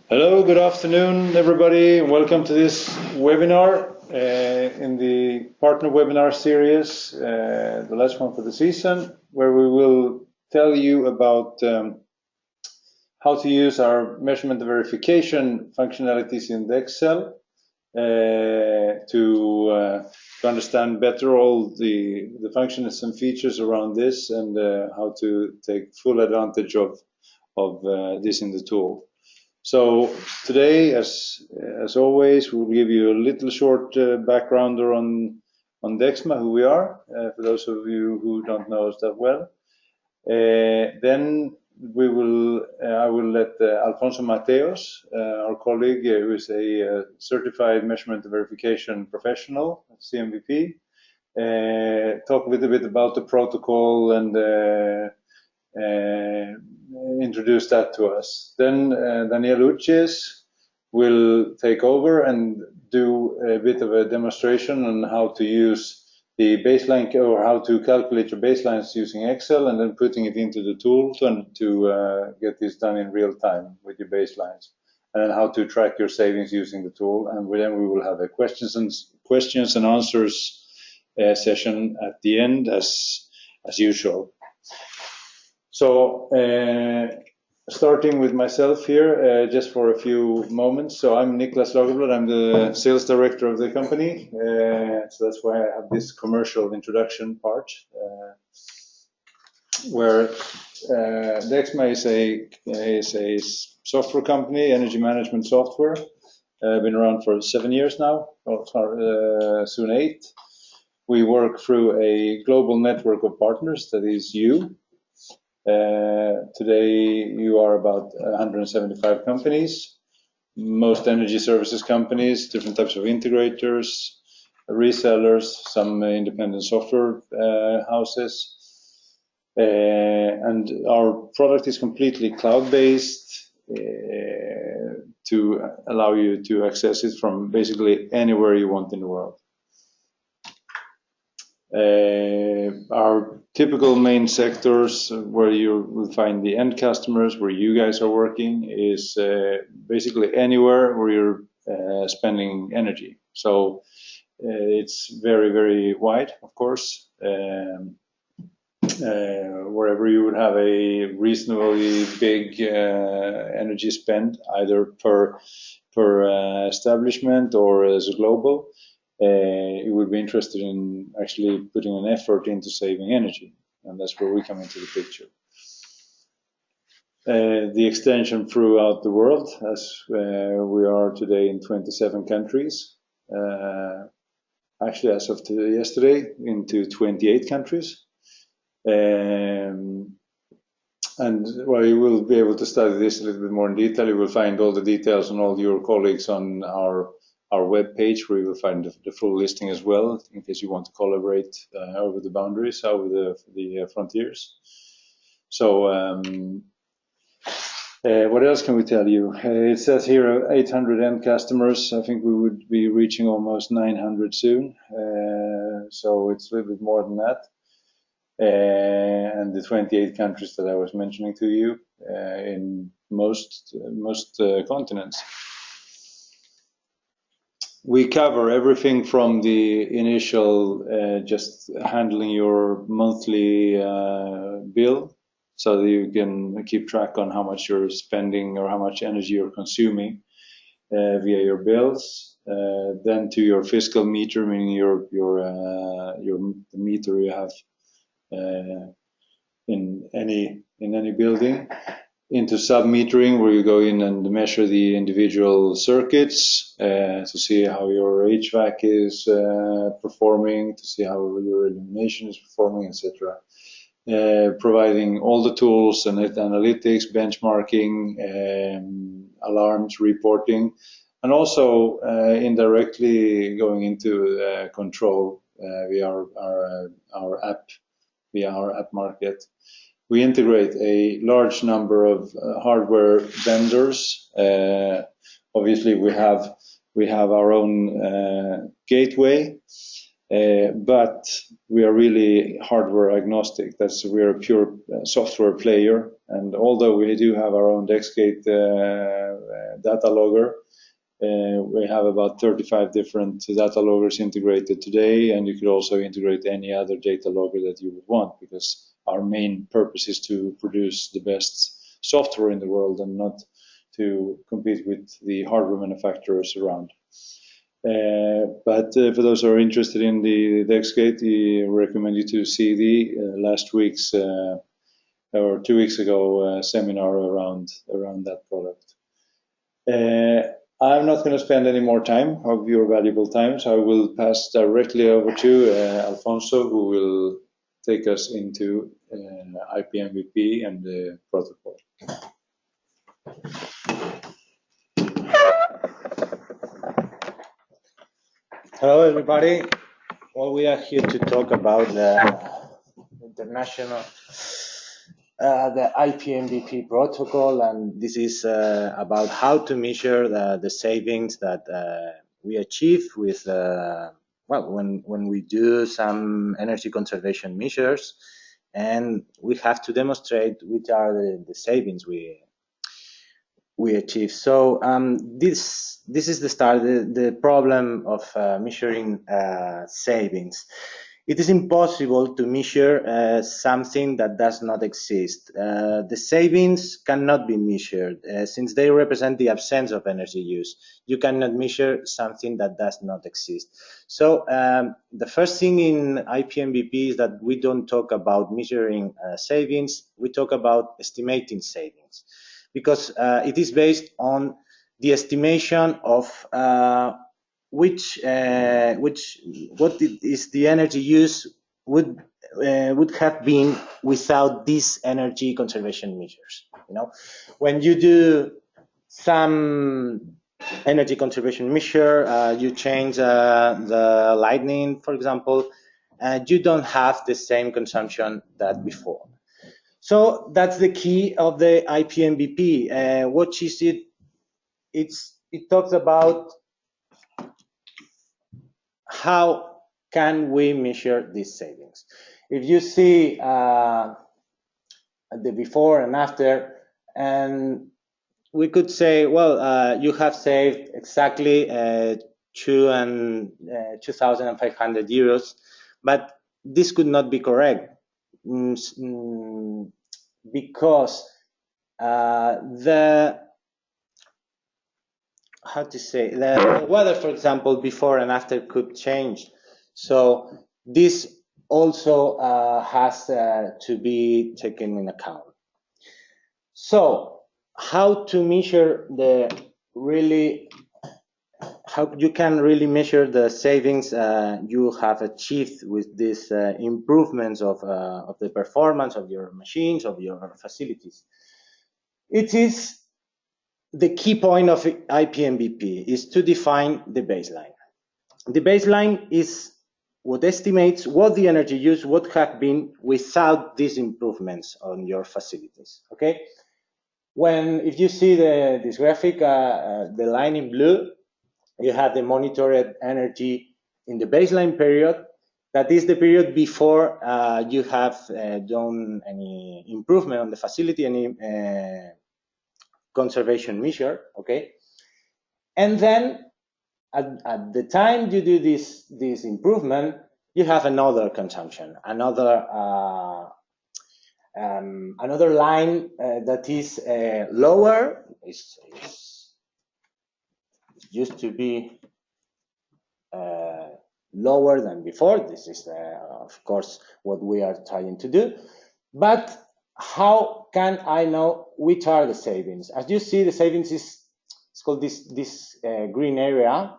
Hello, good afternoon, everybody, and welcome to this webinar in the partner webinar series, the last one for the season, where we will tell you about how to use our measurement and verification functionalities in DEXCell to understand better all the functions and features around this, and how to take full advantage of this in the tool. So today, as always, we'll give you a little short background on Dexma, who we are, for those of you who don't know us that well. Then I will let Alfonso Mateos, our colleague, who is a certified measurement and verification professional, CMVP, talk a little bit about the protocol and introduce that to us. Then Daniel Uches will take over and do a bit of a demonstration on how to use the baseline, or how to calculate your baselines using Excel, and then putting it into the tool to get this done in real time with your baselines, and then how to track your savings using the tool. And then we will have a questions and answers session at the end, as usual. So starting with myself here, just for a few moments. So I'm Niklas Lagerblad, I'm the sales director of the company. So that's why I have this commercial introduction part, where Dexma is a software company, energy management software. Been around for 7 years now, soon 8. We work through a global network of partners, that is you. Today you are about 175 companies, most energy services companies, different types of integrators, resellers, some independent software houses, and our product is completely cloud-based to allow you to access it from basically anywhere you want in the world. Our typical main sectors where you will find the end customers, where you guys are working, is basically anywhere where you're spending energy. So it's very, very wide, of course. Wherever you would have a reasonably big energy spend, either per establishment or as a global, you would be interested in actually putting an effort into saving energy, and that's where we come into the picture. The extension throughout the world, as we are today in 27 countries, actually as of yesterday into 28 countries. And well, you will be able to study this a little bit more in detail. You will find all the details on all your colleagues on our web page, where you will find the full listing as well, in case you want to collaborate over the boundaries, over the frontiers. So what else can we tell you? It says here 800 end customers. I think we would be reaching almost 900 soon. So it's a little bit more than that. And the 28 countries that I was mentioning to you in most continents. We cover everything from the initial just handling your monthly bill, so that you can keep track on how much you're spending or how much energy you're consuming via your bills. Then to your fiscal meter, meaning the meter you have in any building, into sub-metering, where you go in and measure the individual circuits to see how your HVAC is performing, to see how your illumination is performing, etc. Providing all the tools and analytics, benchmarking, alarms, reporting, and also indirectly going into control via our app, via our app market. We integrate a large number of hardware vendors. Obviously, we have our own gateway, but we are really hardware agnostic. We're a pure software player, and although we do have our own DexGate data logger, we have about 35 different data loggers integrated today, and you could also integrate any other data logger that you would want, because our main purpose is to produce the best software in the world and not to compete with the hardware manufacturers around. But for those who are interested in the DexGate, we recommend you to see the last week's or 2 weeks ago seminar around that product. I'm not going to spend any more time of your valuable time, so I will pass directly over to Alfonso, who will take us into IPMVP and the protocol. Hello, everybody. Well, we are here to talk about the international, the IPMVP protocol, and this is about how to measure the savings that we achieve with, well, when we do some energy conservation measures, and we have to demonstrate which are the savings we achieve. So this is the start, the problem of measuring savings. It is impossible to measure something that does not exist. The savings cannot be measured since they represent the absence of energy use. You cannot measure something that does not exist. So the first thing in IPMVP is that we don't talk about measuring savings, we talk about estimating savings, because it is based on the estimation of what is the energy use would have been without these energy conservation measures. You know, when you do some energy conservation measure, you change the lighting, for example, and you don't have the same consumption that before. So that's the key of the IPMVP. What is it? It talks about how can we measure these savings. If you see the before and after, and we could say, well, you have saved exactly 2,500 euros, but this could not be correct. Because the weather, for example, before and after could change. So this also has to be taken in account. So how to measure how you can really measure the savings you have achieved with these improvements of the performance of your machines, of your facilities. It is the key point of IPMVP is to define the baseline. The baseline is what estimates what the energy use would have been without these improvements on your facilities. Okay, if you see this graphic, the line in blue, you have the monitored energy in the baseline period. That is the period before you have done any improvement on the facility, any conservation measure, okay? And then at the time you do this improvement, you have another consumption, another line that is lower. It used to be lower than before. This is, of course, what we are trying to do. But how can I know which are the savings? As you see, the savings is called this green area,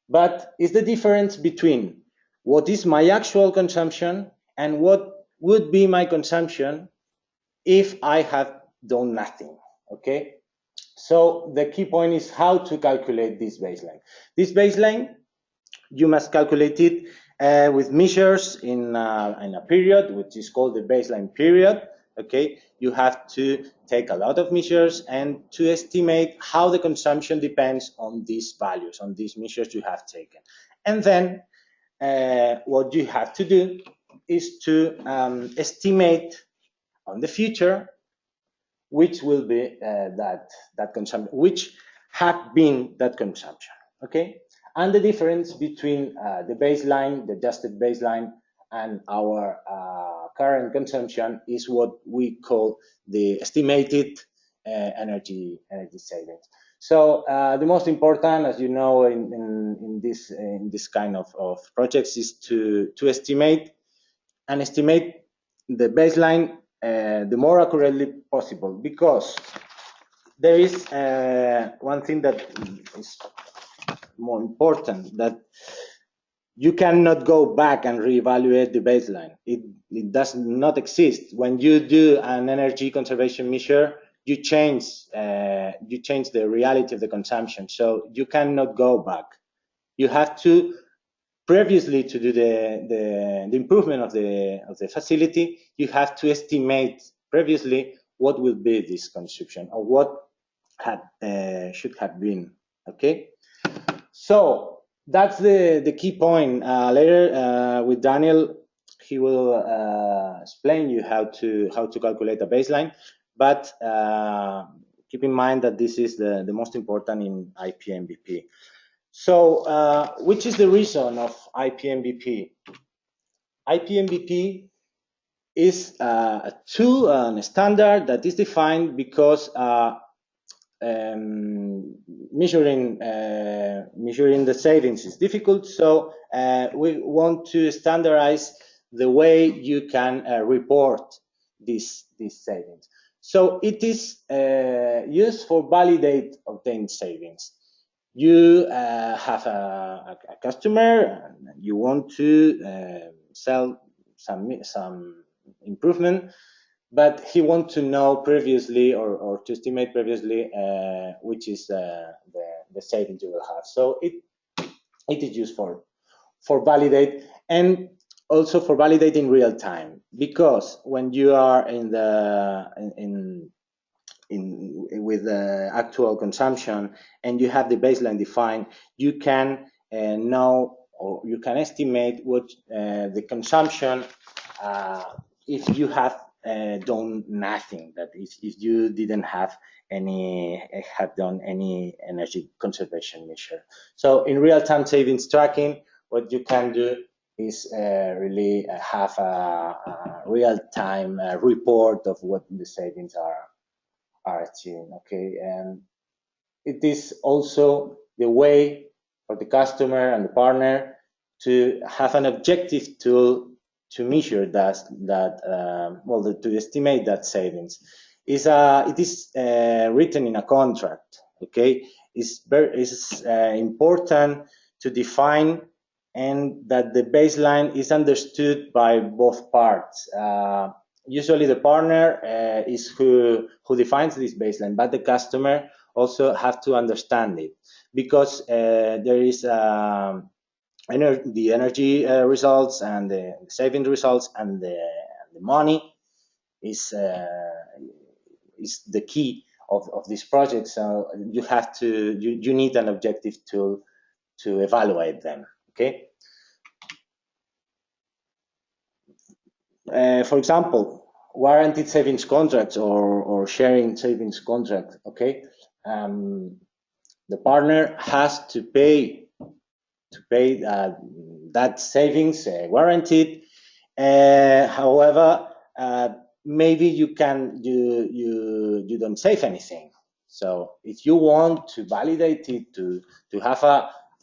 but it's the difference between what is my actual consumption and what would be my consumption if I have done nothing, okay? So the key point is how to calculate this baseline. This baseline, you must calculate it with measures in a period, which is called the baseline period, okay? You have to take a lot of measures and to estimate how the consumption depends on these values, on these measures you have taken. And then what you have to do is to estimate on the future which will be that consumption, which have been that consumption, okay? And the difference between the baseline, the adjusted baseline, and our current consumption is what we call the estimated energy savings. So the most important, as you know, in this kind of projects is to estimate the baseline the more accurately possible, because there is one thing that is more important, that you cannot go back and reevaluate the baseline. It does not exist. When you do an energy conservation measure, you change the reality of the consumption, so you cannot go back. You have to previously, to do the improvement of the facility, you have to estimate previously what will be this consumption, or what should have been. Okay, so that's the key point. Later with Daniel, he will explain you how to calculate a baseline, but keep in mind that this is the most important in IPMVP. So, which is the reason of IPMVP? IPMVP is a tool and a standard that is defined because measuring the savings is difficult. So we want to standardize the way you can report these savings. So it is used for validate obtained savings. You have a customer, and you want to sell some improvement, but he wants to know previously or to estimate previously which is the savings you will have. So it is used for validate, and also for validate in real time, because when you are with the actual consumption and you have the baseline defined, you can know, or you can estimate what the consumption if you have done nothing, that is, if you didn't have done any energy conservation measure. So in real-time savings tracking, what you can do is really have a real-time report of what the savings are achieving. Okay, and it is also the way for the customer and the partner to have an objective tool to measure to estimate that savings. It is written in a contract. Okay, it's important to define, and that the baseline is understood by both parts. Usually the partner is who defines this baseline, but the customer also have to understand it, because there is the energy results and the saving results, and the money is the key of this project. So you have to you need an objective tool to evaluate them. Okay. For example, warranted savings contracts or sharing savings contract. Okay, the partner has to pay that savings guaranteed. However, maybe you don't save anything. So if you want to validate it, to have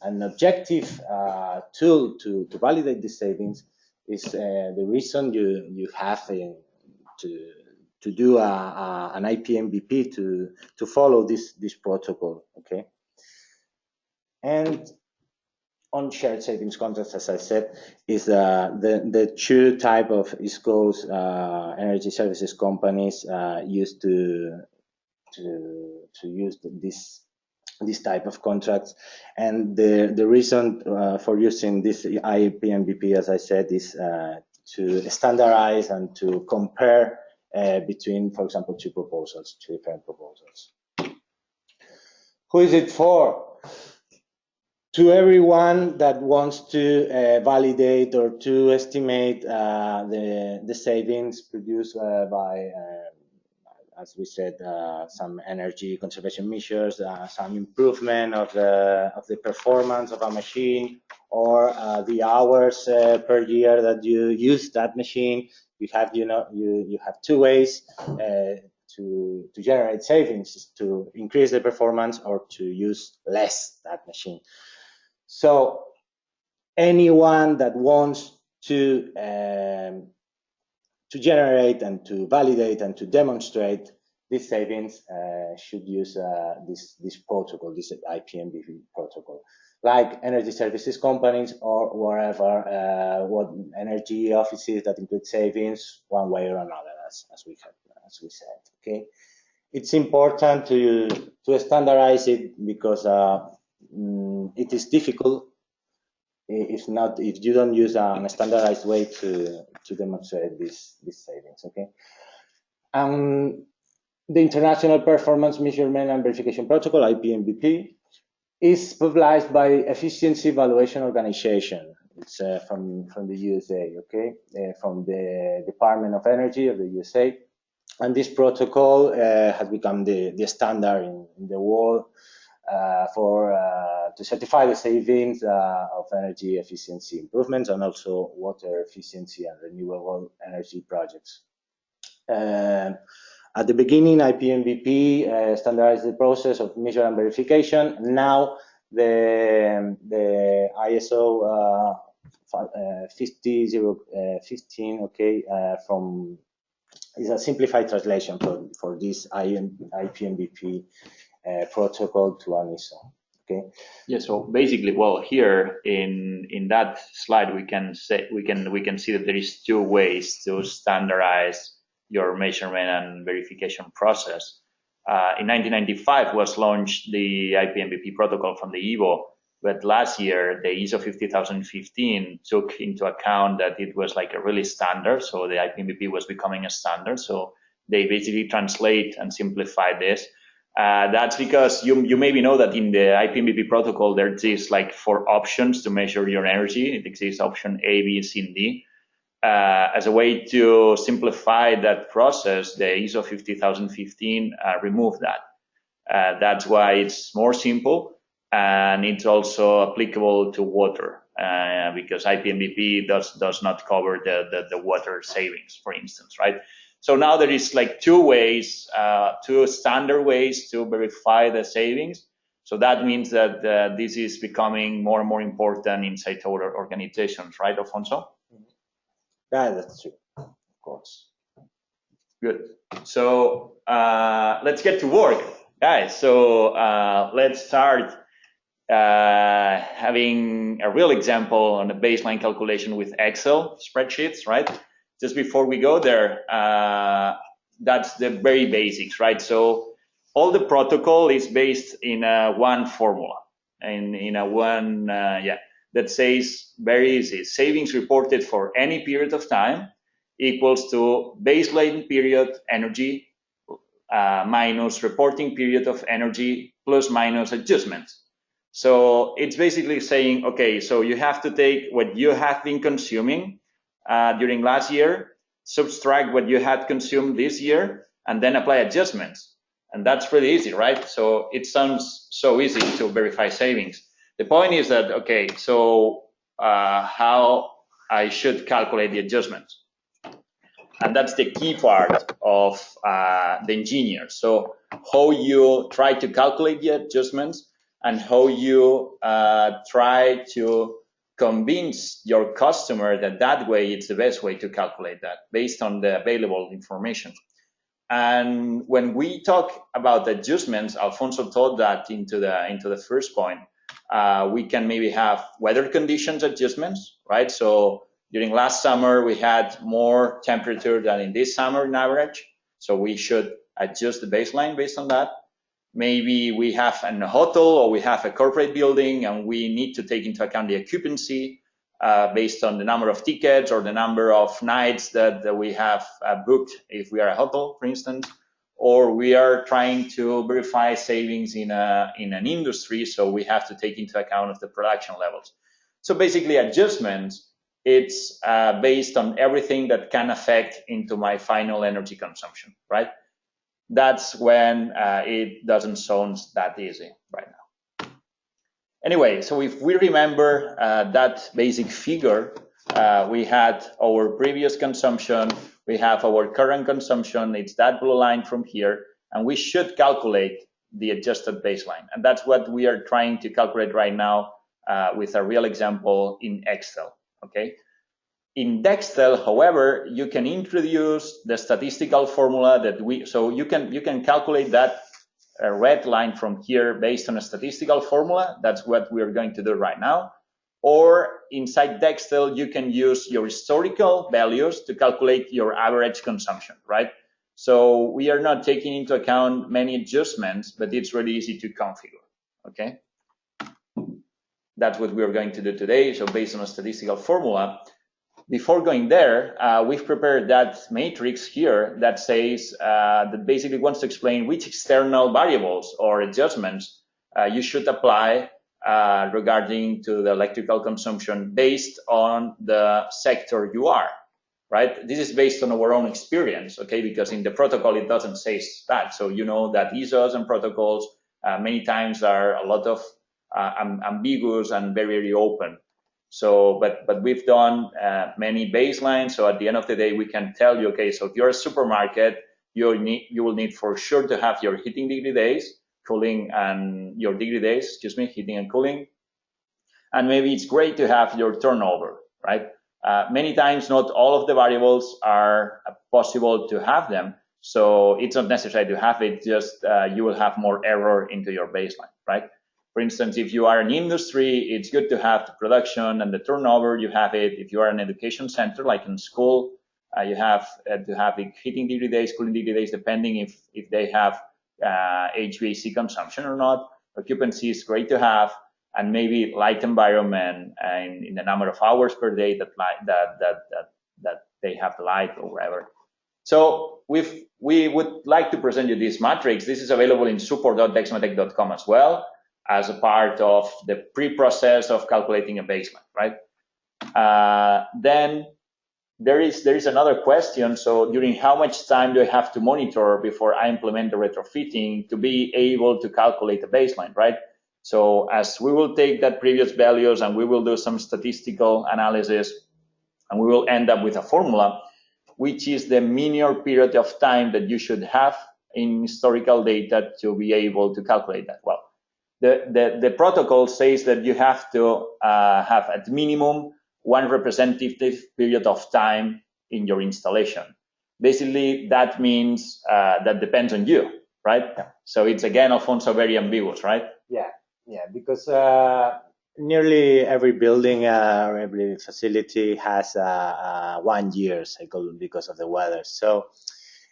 an objective tool to validate the savings, is the reason you have to do an IPMVP to follow this protocol. Okay, and on shared savings contracts, as I said, is the two type of East Coast energy services companies used to use this type of contracts. And the reason for using this IPMVP, as I said, is to standardize and to compare between, for example, two different proposals. Who is it for? to everyone that wants to validate or to estimate the savings produced by, as we said, some energy conservation measures, some improvement of the performance of a machine, or the hours per year that you use that machine. You have, you have two ways to generate savings: to increase the performance or to use less that machine. So anyone that wants to generate and to validate and to demonstrate these savings should use this protocol, this IPMVP protocol, like energy services companies or wherever, what energy offices that include savings one way or another, as we said. Okay, it's important to standardize it because it is difficult if you don't use a standardized way to demonstrate these savings. Okay, the International Performance Measurement and Verification Protocol, IPMVP, is published by Efficiency Evaluation Organization. It's from the USA. Okay, from the Department of Energy of the USA, and this protocol has become the standard in the world to certify the savings of energy efficiency improvements and also water efficiency and renewable energy projects. At the beginning, IPMVP standardized the process of measure and verification. Now the ISO 50015, okay, is a simplified translation for this IPMVP protocol to an ISO. Okay. Yeah. So basically, well, here in that slide we can see that there is two ways to standardize your measurement and verification process. In 1995 was launched the IPMVP protocol from the EVO, but last year the ISO 50015 took into account that it was like a really standard, so the IPMVP was becoming a standard. So they basically translate and simplify this. That's because you maybe know that in the IPMVP protocol there exists like 4 options to measure your energy. It exists option A, B, C, and D. As a way to simplify that process, the ISO 50015 removed that. That's why it's more simple, and it's also applicable to water because IPMVP does not cover the water savings, for instance, right? So now there is like 2 ways, 2 standard ways to verify the savings. So that means that this is becoming more and more important inside our organizations, right, Alfonso? Yeah, that's true, of course. Good. So let's get to work, guys. So let's start having a real example on a baseline calculation with Excel spreadsheets, right? Just before we go there, that's the very basics, right? So all the protocol is based in one formula, in a one, that says very easy: savings reported for any period of time equals to baseline period energy minus reporting period of energy plus minus adjustments. So it's basically saying, okay, so you have to take what you have been consuming during last year, subtract what you had consumed this year, and then apply adjustments. And that's pretty easy, right? So it sounds so easy to verify savings. The point is that, okay, so how I should calculate the adjustments. And that's the key part of the engineer. So how you try to calculate the adjustments and how you try to convince your customer that way it's the best way to calculate that based on the available information. And when we talk about adjustments, Alfonso taught that into the first point. We can maybe have weather conditions adjustments, right? So during last summer, we had more temperature than in this summer in average. So we should adjust the baseline based on that. Maybe we have a hotel or we have a corporate building and we need to take into account the occupancy based on the number of tickets or the number of nights that we have booked if we are a hotel, for instance. or we are trying to verify savings in an industry, so we have to take into account of the production levels. So basically adjustments, it's based on everything that can affect into my final energy consumption, right? That's when it doesn't sound that easy right now. Anyway, so if we remember that basic figure, we had our previous consumption, we have our current consumption, it's that blue line from here, and we should calculate the adjusted baseline. And that's what we are trying to calculate right now with a real example in Excel, okay? In DEXCell, however, you can introduce the statistical formula that so you can calculate that red line from here based on a statistical formula. That's what we're going to do right now. Or inside DEXCell, you can use your historical values to calculate your average consumption, right? So we are not taking into account many adjustments, but it's really easy to configure, okay? That's what we're going to do today. So based on a statistical formula, before going there, we've prepared that matrix here that says, that basically wants to explain which external variables or adjustments you should apply regarding to the electrical consumption based on the sector you are, right? This is based on our own experience, okay? Because in the protocol, it doesn't say that. So you know that ISOs and protocols many times are a lot of ambiguous and very, very open. So, but we've done many baselines. So at the end of the day, we can tell you, okay, so if you're a supermarket, you will need for sure to have your heating degree days, cooling, and your degree days, excuse me, heating and cooling. And maybe it's great to have your turnover, right? Many times, not all of the variables are possible to have them. So it's not necessary to have it, just you will have more error into your baseline, right? For instance, if you are an industry, it's good to have the production and the turnover, you have it. If you are an education center, like in school, you have to have the heating degree days, cooling degree days, depending if they have HVAC consumption or not. Occupancy is great to have, and maybe light environment and in the number of hours per day that they have the light or whatever. So we would like to present you this matrix. This is available in support.dexmatech.com as well, as a part of the pre-process of calculating a baseline, right? Then there is another question. So during how much time do I have to monitor before I implement the retrofitting to be able to calculate a baseline, right? So as we will take that previous values and we will do some statistical analysis and we will end up with a formula, which is the linear period of time that you should have in historical data to be able to calculate that. Well, the protocol says that you have to have at minimum one representative period of time in your installation. Basically, that means that depends on you, right? Yeah. So it's again, Alfonso, very ambiguous, right? Yeah, because nearly every building or every facility has a 1 year cycle because of the weather. So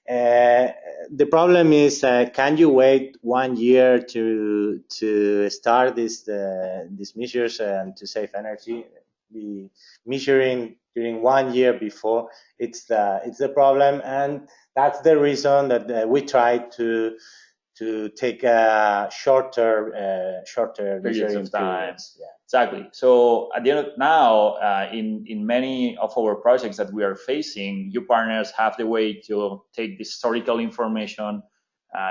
the problem is, can you wait 1 year to start these measures and to save energy? The measuring during 1 year before, it's the problem, and that's the reason that we try to take a shorter periods of time. Yeah. Exactly. So at the end of now, in many of our projects that we are facing, you partners have the way to take the historical information,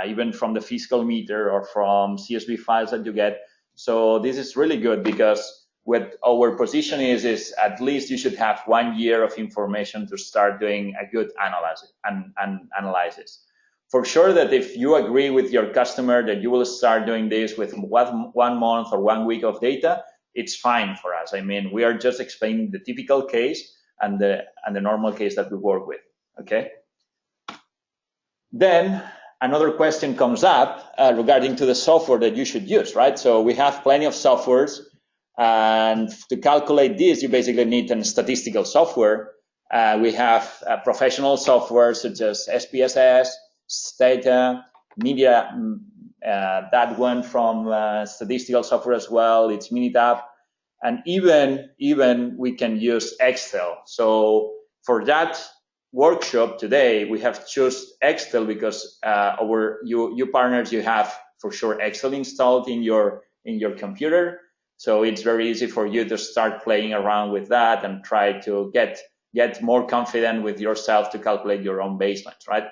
even from the fiscal meter or from CSV files that you get. So this is really good because what our position is at least you should have 1 year of information to start doing a good analysis and analysis. For sure that if you agree with your customer that you will start doing this with 1 month or 1 week of data, it's fine for us. I mean, we are just explaining the typical case and the normal case that we work with, okay? Then another question comes up regarding to the software that you should use, right? So we have plenty of softwares, and to calculate this, you basically need a statistical software. We have professional software such as SPSS, Stata, Media, that one from statistical software as well. It's Minitab, and even we can use Excel. So for that, workshop today, we have chosen DEXCell because you partners, you have for sure DEXCell installed in your computer. So it's very easy for you to start playing around with that and try to get more confident with yourself to calculate your own baselines, right?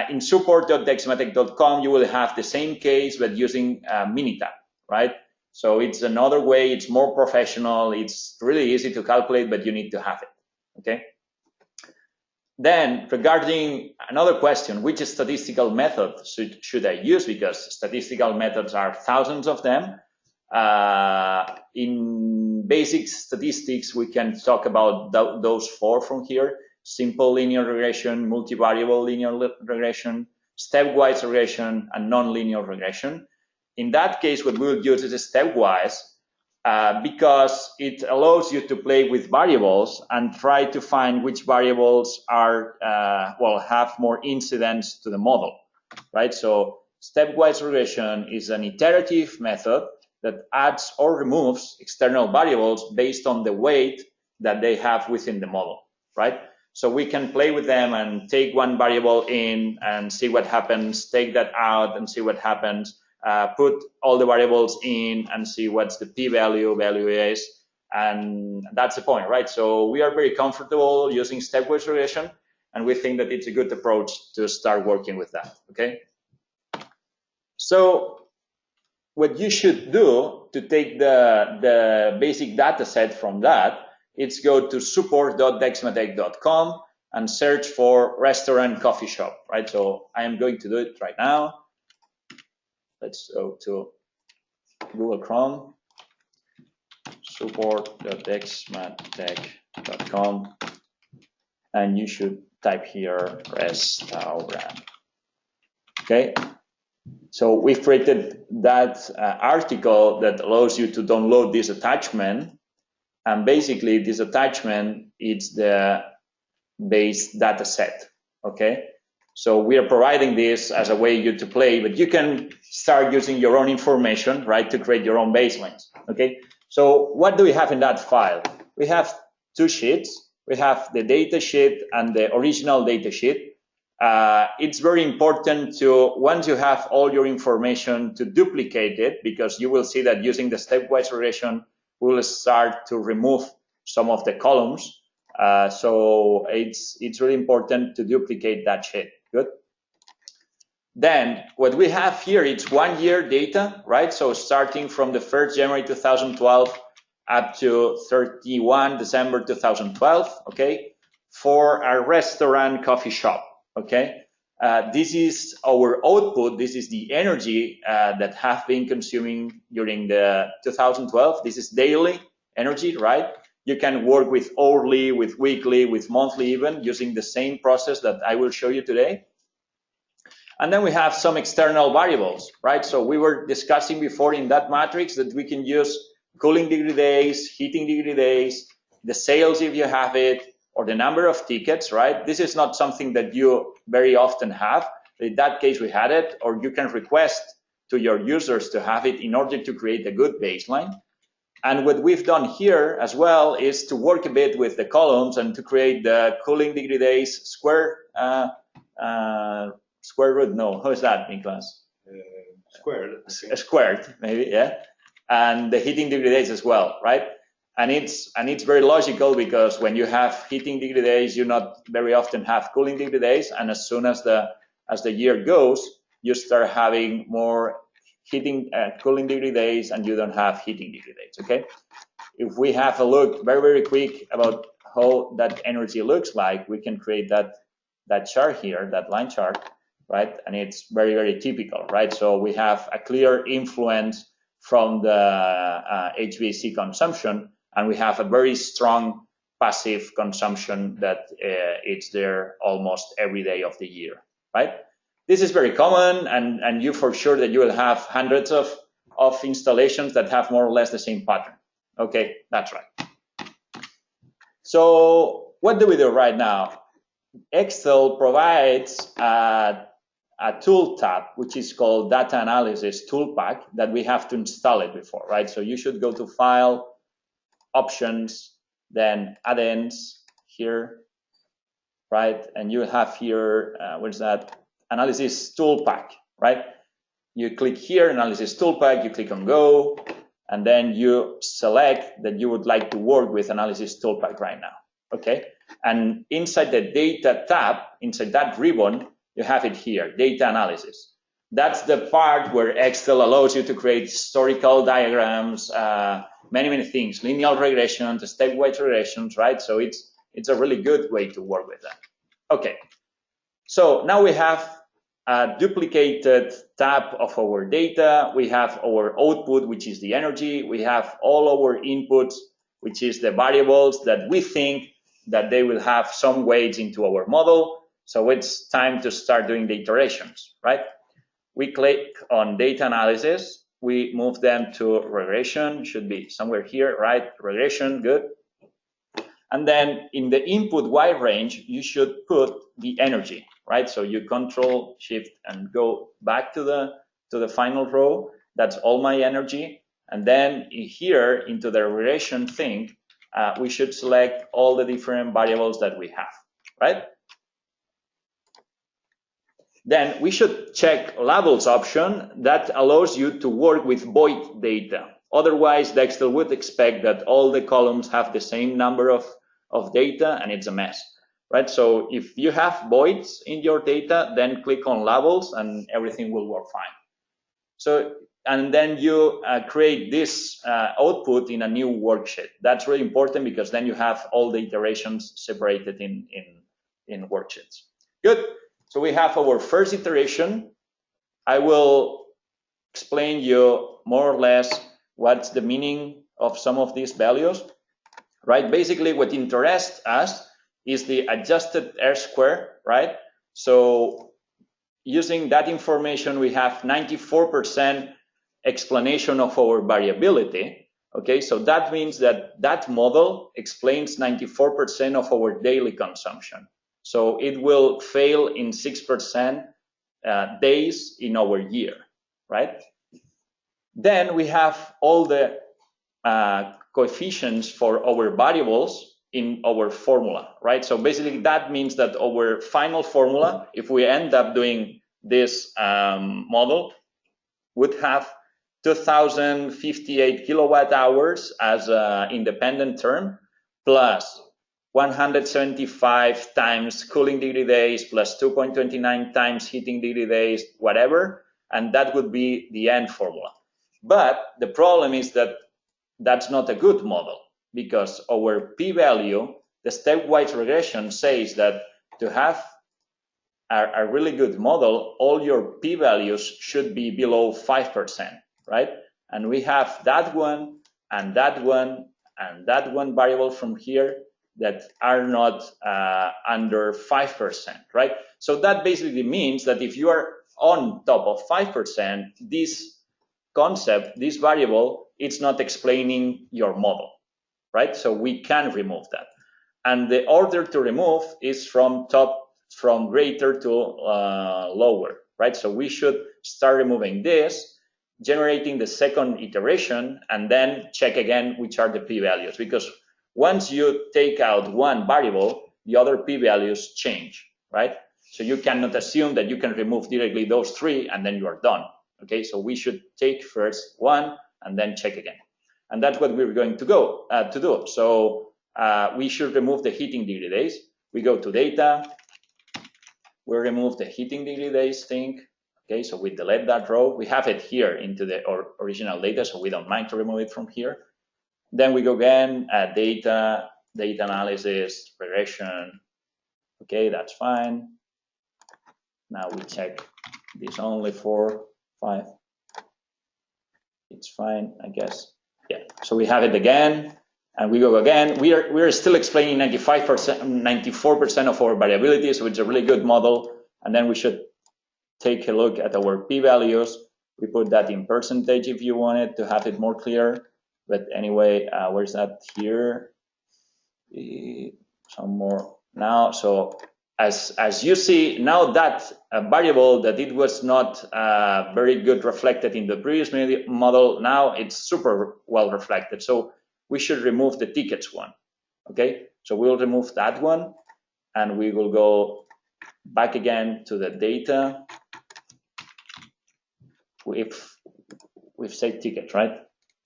In support.dexmatech.com, you will have the same case, but using Minitab, right? So it's another way, it's more professional, it's really easy to calculate, but you need to have it, okay? Then regarding another question, which statistical method should I use? Because statistical methods are thousands of them. In basic statistics, we can talk about those four from here: simple linear regression, multivariable linear regression, stepwise regression, and non-linear regression. In that case, what we'll use is stepwise because it allows you to play with variables and try to find which variables are have more incidence to the model, right? So stepwise regression is an iterative method that adds or removes external variables based on the weight that they have within the model, right? So we can play with them and take one variable in and see what happens, take that out and see what happens, put all the variables in and see what's the p-value is, and that's the point, right? So we are very comfortable using stepwise regression, and we think that it's a good approach to start working with that, okay? So what you should do to take the basic data set from that, it's go to support.dexmatech.com and search for restaurant coffee shop, right? So I am going to do it right now. Let's go to Google Chrome, support.dexmatech.com, and you should type here restaurant, okay? So we've created that article that allows you to download this attachment, and basically this attachment is the base data set, okay? So we are providing this as a way you to play, but you can start using your own information, right, to create your own baselines, okay? So what do we have in that file? We have two sheets. We have the data sheet and the original data sheet. It's very important to, once you have all your information, to duplicate it, because you will see that using the stepwise regression, we will start to remove some of the columns. So it's really important to duplicate that sheet. Good. Then what we have here, it's 1 year data, right? So starting from the 1st January 2012 up to 31 December 2012, okay, for a restaurant coffee shop, okay? This is our output. This is the energy that have been consuming during the 2012. This is daily energy, right? You can work with hourly, with weekly, with monthly even, using the same process that I will show you today. And then we have some external variables, right? So we were discussing before in that matrix that we can use cooling degree days, heating degree days, the sales if you have it, or the number of tickets, right? This is not something that you very often have. In that case, we had it, or you can request to your users to have it in order to create a good baseline. And what we've done here as well is to work a bit with the columns and to create the cooling degree days square root. No, how is that, Niklas? Squared. Squared, maybe, yeah. And the heating degree days as well, right? And it's very logical, because when you have heating degree days, you not very often have cooling degree days, and as soon as the year goes, you start having more cooling degree days, and you don't have heating degree days, okay? If we have a look very, very quick about how that energy looks like, we can create that chart here, that line chart, right? And it's very, very typical, right? So we have a clear influence from the HVAC consumption, and we have a very strong passive consumption that it's there almost every day of the year, right? This is very common, and you for sure that you will have hundreds of installations that have more or less the same pattern. Okay, that's right. So what do we do right now? DEXCell provides a tool tab, which is called Data Analysis Tool Pack, that we have to install it before, right? So you should go to File, Options, then Add-ins here, right? And you have here, where's that? Analysis tool pack, right? You click here, analysis tool pack, you click on go, and then you select that you would like to work with analysis tool pack right now, okay? And inside the data tab, inside that ribbon, you have it here, data analysis. That's the part where Excel allows you to create historical diagrams, many things, linear regressions, stepwise regressions, right? So it's a really good way to work with that. Okay, so now we have a duplicated tab of our data. We have our output, which is the energy. We have all our inputs, which is the variables that we think that they will have some weights into our model. So it's time to start doing the iterations, right? We click on data analysis. We move them to regression, should be somewhere here, right? Regression, good. And then in the input wide range, you should put the energy, right? So you Control Shift and go back to the final row. That's all my energy. And then here into the regression thing, we should select all the different variables that we have, right? Then we should check labels option that allows you to work with void data. Otherwise, DEXCell would expect that all the columns have the same number of data, and it's a mess, right? So if you have voids in your data, then click on labels and everything will work fine. So, and then you create this output in a new worksheet. That's really important because then you have all the iterations separated in worksheets. Good. So we have our first iteration. I will explain you more or less what's the meaning of some of these values, right? Basically, what interests us is the adjusted R-square, right? So using that information, we have 94% explanation of our variability. Okay, so that means that that model explains 94% of our daily consumption. So it will fail in 6% days in our year, right? Then we have all the coefficients for our variables in our formula, right? So basically that means that our final formula, if we end up doing this model, would have 2058 kilowatt hours as an independent term, plus 175 times cooling degree days, plus 2.29 times heating degree days, whatever, and that would be the end formula. But the problem is that that's not a good model, because our p-value, the stepwise regression says that to have a really good model, all your p-values should be below 5%, right? And we have that one and that one and that one variable from here that are not under 5%, right? So that basically means that if you are on top of 5%, this concept, this variable, it's not explaining your model, right? So we can remove that. And the order to remove is from greater to lower, right? So we should start removing this, generating the second iteration, and then check again which are the p-values, because once you take out one variable, the other p-values change, right? So you cannot assume that you can remove directly those three and then you are done, okay? So we should take first one and then check again. And that's what we're going to go to do. So we should remove the heating degree days. We go to data, we remove the heating degree days thing, okay? So we delete that row. We have it here into the original data, so we don't mind to remove it from here. Then we go again, data analysis, regression. Okay, that's fine. Now we check this only for 5. It's fine, I guess. Yeah, so we have it again, and we go again. We are still explaining 94% of our variability, so it's a really good model. And then we should take a look at our p-values. We put that in percentage if you wanted to have it more clear. But anyway, where's that here? Some more now. So as you see, now that variable that it was not very good reflected in the previous model, now it's super well reflected. So we should remove the tickets one. Okay, so we'll remove that one. and we will go back again to the data. We've saved tickets, right?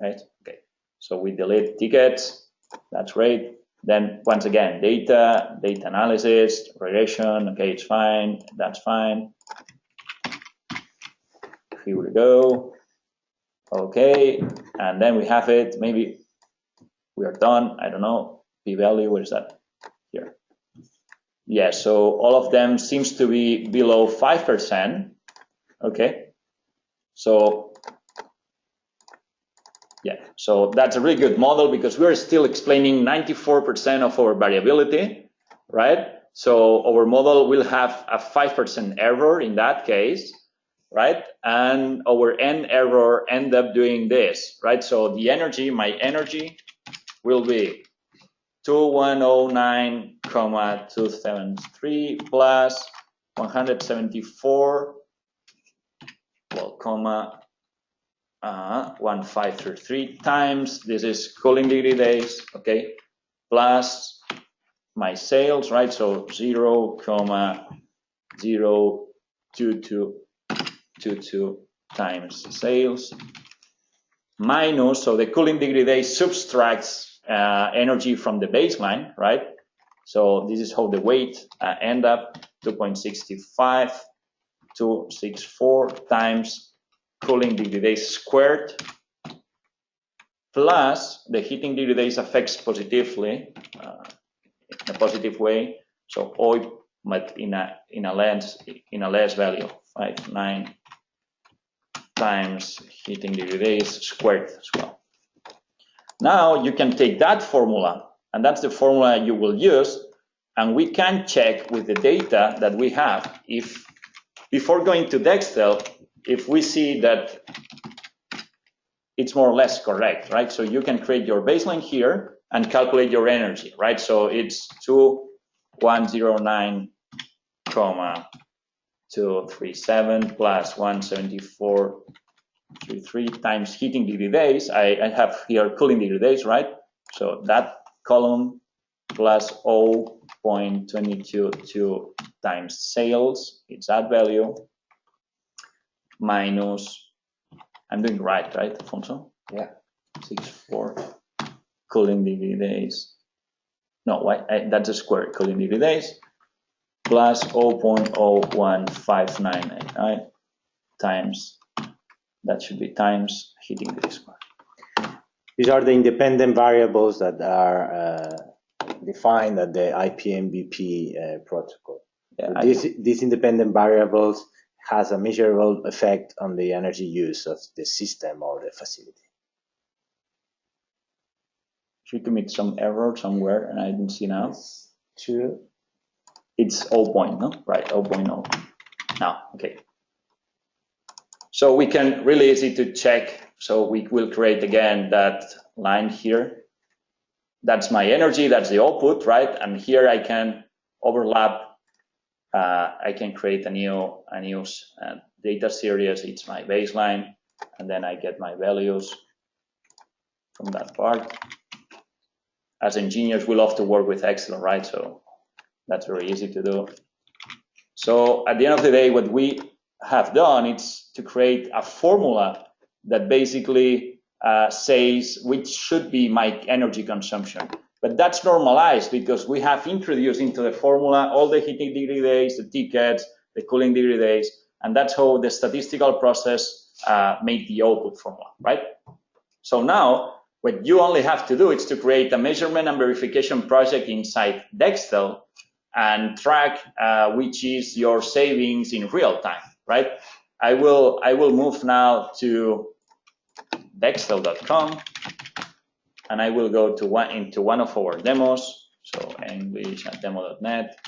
Okay. So we delete tickets. That's great. Then once again, data analysis, regression. Okay, it's fine. That's fine. Here we go. Okay, and then we have it. Maybe we are done. I don't know. P-value, where is that? Here. Yeah, so all of them seems to be below 5%. Okay. So yeah, so that's a really good model because we're still explaining 94% of our variability, right? So our model will have a 5% error in that case, right? And our N error end up doing this, right? So the energy, my energy will be 2109,273 plus 174, well, comma, 1533 times, this is cooling degree days, okay, plus my sales, right? So 0,02222 times sales minus, so the cooling degree days subtracts energy from the baseline, right? So this is how the weight end up 2.65264 times cooling degree days squared plus the heating degree days affects positively in a positive way. So oil, but in a less value, 59 times heating degree days squared as well. Now you can take that formula, and that's the formula you will use, and we can check with the data that we have if before going to DEXCell, if we see that it's more or less correct, right? So you can create your baseline here and calculate your energy, right? So it's 2109,237 plus 174.33 times heating degree days. I have here cooling degree days, right? So that column plus 0.222 times sales, it's that value, minus, I'm doing right, Alfonso? Yeah. 64 cooling degree days. No, that's a square, cooling degree days, plus 0.01599 times, that should be times heating degree square. These are the independent variables that are defined at the IPMVP protocol. Yeah, these independent variables has a measurable effect on the energy use of the system or the facility. Should commit some error somewhere, and I didn't see now. True. It's 0.0, no? Right, 0.0. Now, okay. So we can really easy to check. So we will create again that line here. That's my energy, that's the output, right? And here I can overlap. I can create a new data series. It's my baseline, and then I get my values from that part. As engineers, we love to work with Excel, right? So that's very easy to do. So at the end of the day, what we have done is to create a formula that basically says which should be my energy consumption. But that's normalized because we have introduced into the formula all the heating degree days, the tickets, the cooling degree days, and that's how the statistical process made the output formula, right? So now what you only have to do is to create a measurement and verification project inside DEXCell and track which is your savings in real time, right? I will move now to DEXCell.com. And I will go to into one of our demos, so English at demo.net.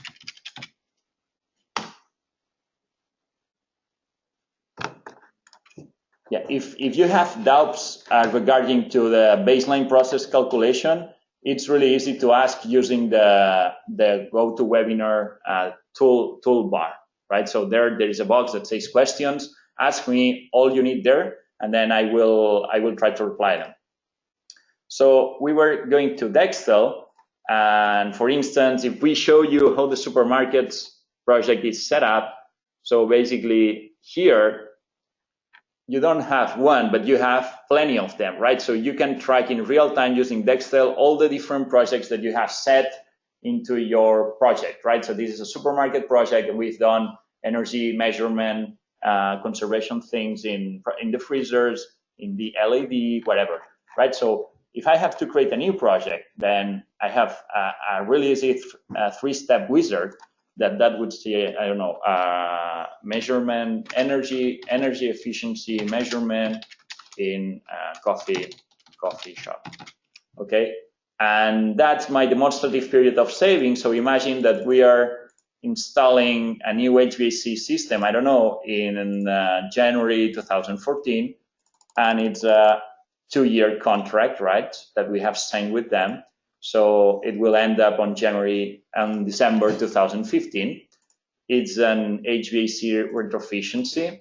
Yeah, if you have doubts regarding to the baseline process calculation, it's really easy to ask using the GoToWebinar toolbar, right? So there is a box that says questions. Ask me all you need there, and then I will try to reply them. So we were going to DEXCell, And for instance, if we show you how the supermarkets project is set up, so basically here, you don't have one, but you have plenty of them, right? So you can track in real time using DEXCell all the different projects that you have set into your project, right? So this is a supermarket project, and we've done energy measurement, conservation things in the freezers, in the LED, whatever, right? So if I have to create a new project, then I have a really easy three-step wizard that would say, I don't know, measurement, energy efficiency measurement in coffee shop, okay? And that's my demonstrative period of saving. So imagine that we are installing a new HVAC system, I don't know, in January 2014, and it's a 2-year contract, right, that we have signed with them. So it will end up on December 2015. It's an HVAC retrofitting.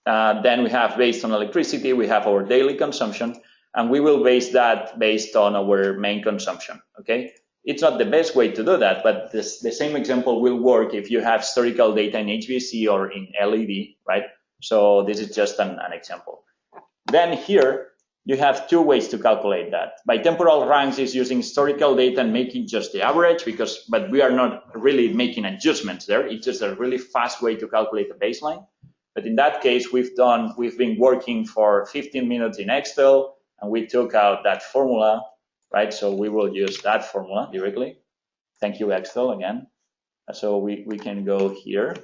Then we have, based on electricity, we have our daily consumption, and we will base that based on our main consumption, okay? It's not the best way to do that, but the same example will work if you have historical data in HVAC or in LED, right? So this is just an example. Then here, you have 2 ways to calculate that. By temporal ranks is using historical data and making just the average, but we are not really making adjustments there. It's just a really fast way to calculate the baseline. But in that case, we've been working for 15 minutes in Excel, and we took out that formula, right? So we will use that formula directly. Thank you, Excel, again. So we can go here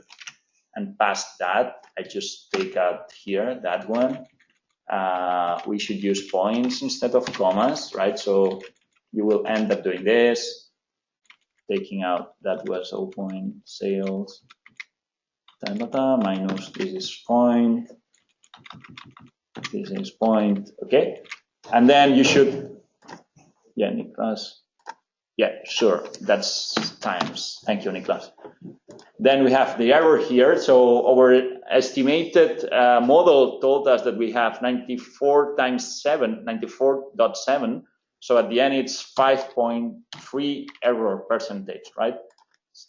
and pass that. I just take out here, that one. We should use points instead of commas, right? So you will end up doing this, taking out that was 0 point sales, minus this is point, this is point, okay? And then you should, yeah, Niklas, yeah, sure, that's times. Thank you, Niklas. Then we have the error here. So our estimated model told us that we have 94 times 7, 94.7. So at the end, it's 5.3 error percentage, right?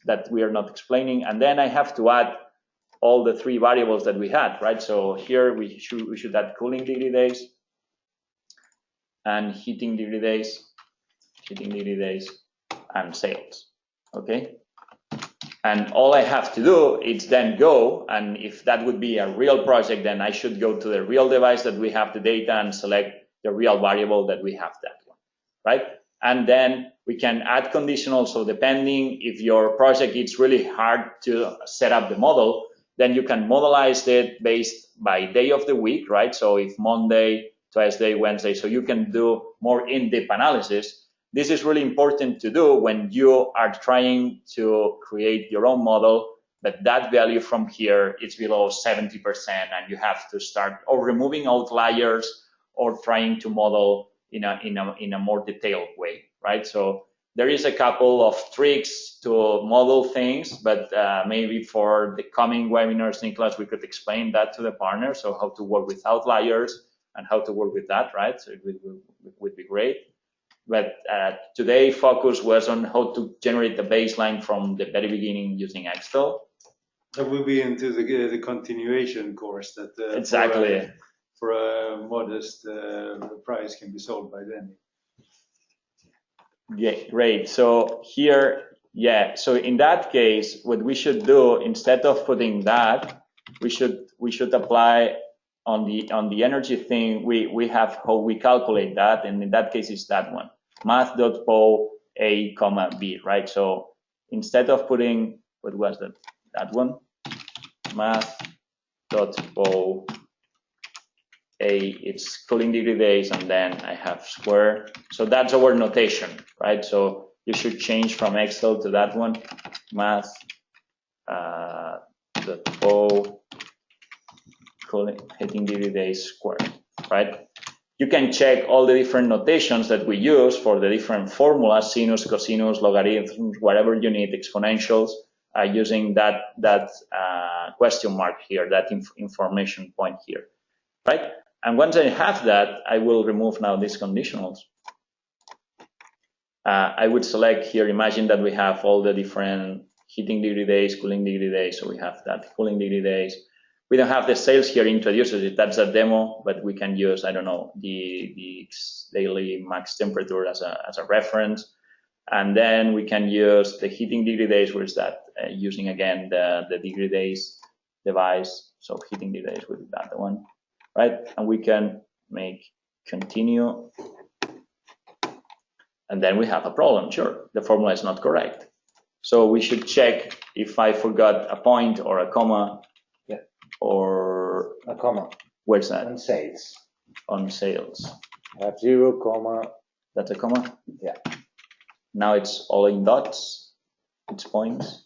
That we are not explaining. And then I have to add all the 3 variables that we had, right? So here we should add cooling degree days and heating degree days, and sales, okay? And all I have to do is then go, and if that would be a real project, then I should go to the real device that we have the data and select the real variable that we have that one, right? And then we can add conditionals. So depending if your project is really hard to set up the model, then you can modelize it based by day of the week, right? So if Monday, Tuesday, Wednesday, so you can do more in-depth analysis. This is really important to do when you are trying to create your own model, but that value from here is below 70%, and you have to start or removing outliers or trying to model in a more detailed way, right? So there is a couple of tricks to model things, but maybe for the coming webinars, Niklas, we could explain that to the partners, so how to work with outliers and how to work with that, right? So it would be great. But today focus was on how to generate the baseline from the very beginning using Excel. That will be into the continuation course that exactly for a modest price can be sold by then. Yeah, great. So here, yeah. So in that case, what we should do, instead of putting that, we should apply on the energy thing. We have how we calculate that, and in that case, it's that one, math.po a comma b, right? So instead of putting, what was that one, math.po a, it's cooling degree days, and then I have square. So that's our notation, right? So you should change from Excel to that one, math.po cooling heating degree days squared, right? You can check all the different notations that we use for the different formulas, sinus, cosinus, logarithms, whatever you need, exponentials, using that question mark here, that information point here, right? And once I have that, I will remove now these conditionals. I would select here, imagine that we have all the different heating degree days, cooling degree days, so we have that cooling degree days. We don't have the sales here introduced, that's a demo, but we can use, I don't know, the daily max temperature as a reference. And then we can use the heating degree days, where is that? Using again the degree days device. So heating degree days would be that one, right? And we can make continue. And then we have a problem. Sure, the formula is not correct. So we should check if I forgot a point or a comma. Yeah. Or a comma. Where's that? On sales. On sales. I have 0, comma. That's a comma? Yeah. Now it's all in dots. It's points.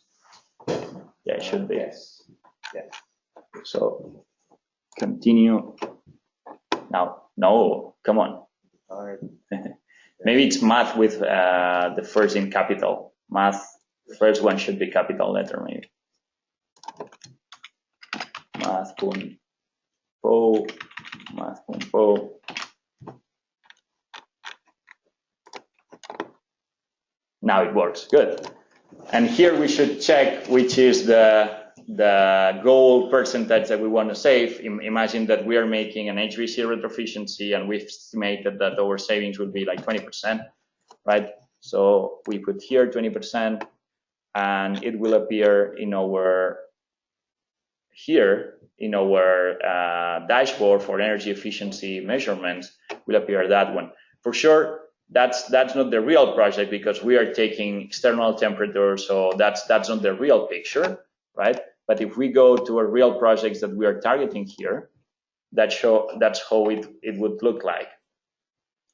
Yeah, it should be. Yes. Yeah. So continue. Now, no, come on. All right. Maybe it's math with the first in capital. Math, first one should be capital letter, maybe. Math.po, math.po. Now it works, good. And here we should check which is the goal percentage that we want to save. Imagine that we are making an HVAC retroefficiency and we've estimated that our savings would be like 20%, right? So we put here 20% and it will appear in our, here in our dashboard for energy efficiency measurements will appear that one. For sure, that's not the real project because we are taking external temperature, so that's not the real picture, right? But if we go to our real projects that we are targeting here, that's how it would look like.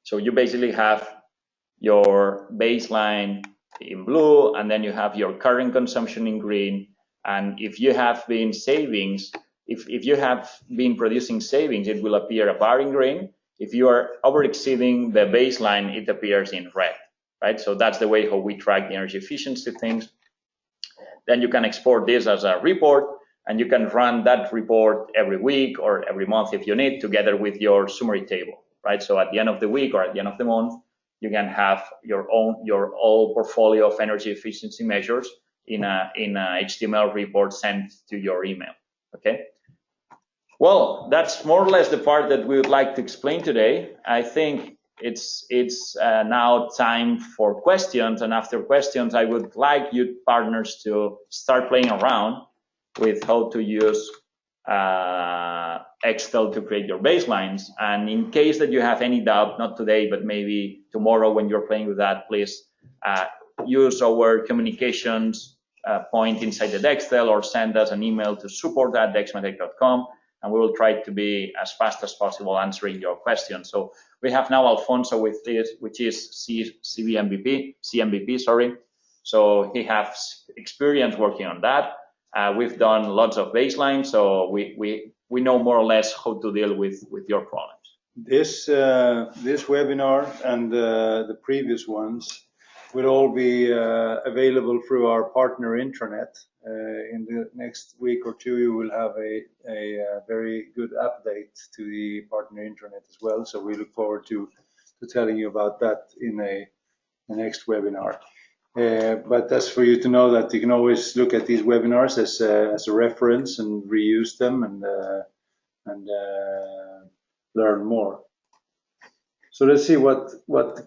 So you basically have your baseline in blue, and then you have your current consumption in green. And if you have been savings, if you have been producing savings, it will appear a bar in green. If you are over exceeding the baseline, it appears in red, right? So that's the way how we track the energy efficiency things. Then you can export this as a report, and you can run that report every week or every month if you need, together with your summary table, right? So at the end of the week or at the end of the month, you can have your whole portfolio of energy efficiency measures in a HTML report sent to your email, okay? Well, that's more or less the part that we would like to explain today. I think it's now time for questions, and after questions, I would like you partners to start playing around with how to use Excel to create your baselines. And in case that you have any doubt, not today, but maybe tomorrow when you're playing with that, please use our communications point inside the DEXCell or send us an email to support@dexmatech.com. And we will try to be as fast as possible answering your questions. So we have now Alfonso with this, which is CMVP, sorry. So he has experience working on that. We've done lots of baselines, so we know more or less how to deal with your problems. This webinar and the previous ones will all be available through our partner intranet. In the next week or two, you will have a very good update to the partner intranet as well. So we look forward to telling you about that in the next webinar. But that's for you to know that you can always look at these webinars as a reference and reuse them and learn more. So let's see what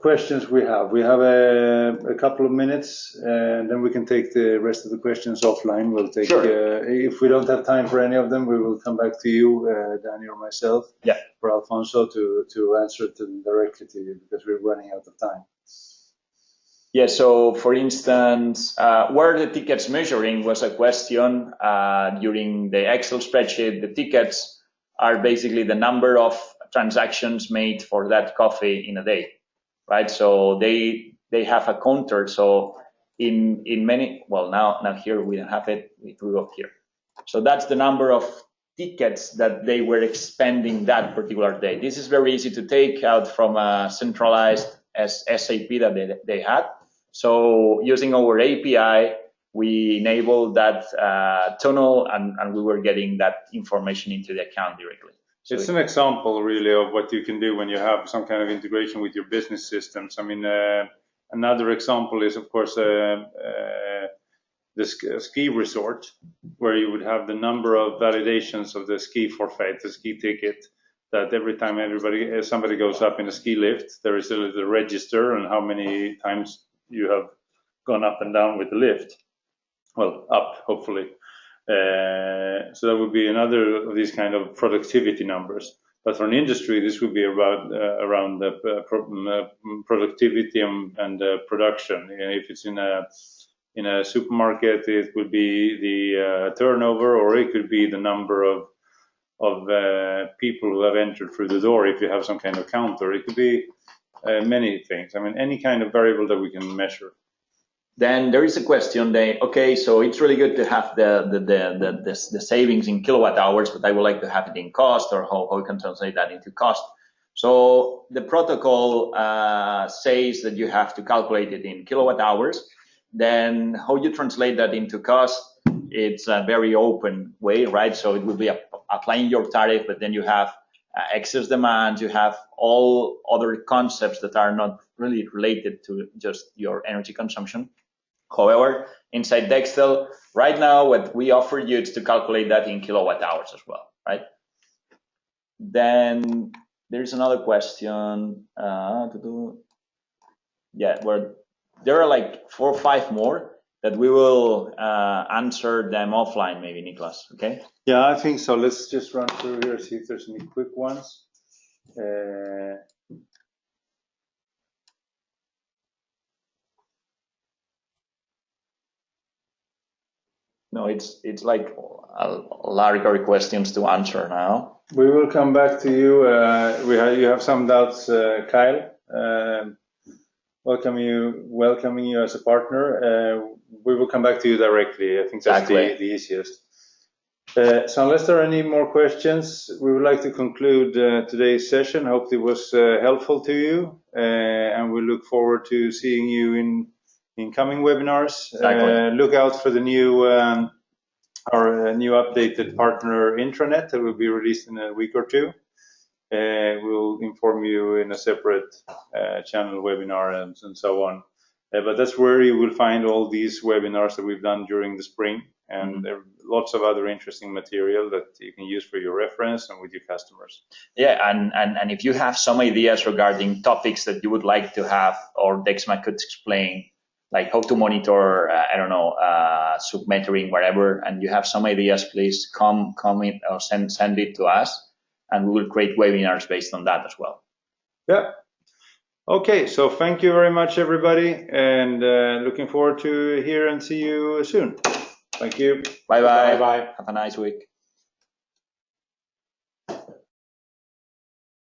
questions we have. We have a couple of minutes, and then we can take the rest of the questions offline. We'll take, sure. If we don't have time for any of them, we will come back to you, Danny or myself, yeah, or Alfonso to answer them directly to you because we're running out of time. Yeah, so for instance, where the tickets measuring was a question during the Excel spreadsheet. The tickets are basically the number of transactions made for that coffee in a day, right? So they have a counter. So in many, well, now here we don't have it. We go here. So that's the number of tickets that they were expending that particular day. This is very easy to take out from a centralized SAP that they had. So using our API, we enabled that tunnel, and we were getting that information into the account directly. So it's an example, really, of what you can do when you have some kind of integration with your business systems. I mean, Another example is, of course, the ski resort, where you would have the number of validations of the ski forfeit, the ski ticket, that every time somebody goes up in a ski lift, there is a register on how many times you have gone up and down with the lift. Well, up, hopefully. So that would be another of these kind of productivity numbers. But for an industry, this would be around the productivity and production. If it's in a supermarket, it would be the turnover, or it could be the number of people who have entered through the door. If you have some kind of counter, it could be many things. I mean, any kind of variable that we can measure. Then there is a question. Okay, so it's really good to have the savings in kilowatt hours, but I would like to have it in cost, or how we can translate that into cost. So the protocol says that you have to calculate it in kilowatt hours. Then how you translate that into cost, it's a very open way, right? So it will be applying your tariff, but then you have excess demand, you have all other concepts that are not really related to just your energy consumption. However, inside DEXCell, right now, what we offer you is to calculate that in kilowatt hours as well, right? Then there's another question. Where there are like 4 or 5 more that we will answer them offline, maybe, Niklas, okay? Yeah, I think so. Let's just run through here, see if there's any quick ones. No, it's like larger questions to answer now. We will come back to you. You have some doubts, Kyle. Welcoming you as a partner. We will come back to you directly. I think that's the easiest. So unless there are any more questions, we would like to conclude today's session. Hope it was helpful to you, and we look forward to seeing you in coming webinars. Look out for the new our new updated partner intranet that will be released in a week or two. We'll inform you in a separate channel webinar and so on. But that's where you will find all these webinars that we've done during the spring, and there are lots of other interesting material that you can use for your reference and with your customers. Yeah, and if you have some ideas regarding topics that you would like to have, or Dexma could explain, like how to monitor, submetering, whatever, and you have some ideas, please come in or send it to us, and we will create webinars based on that as well. Yeah. Okay, so thank you very much, everybody, and looking forward to hear and see you soon. Thank you. Bye-bye. Bye-bye. Have a nice week.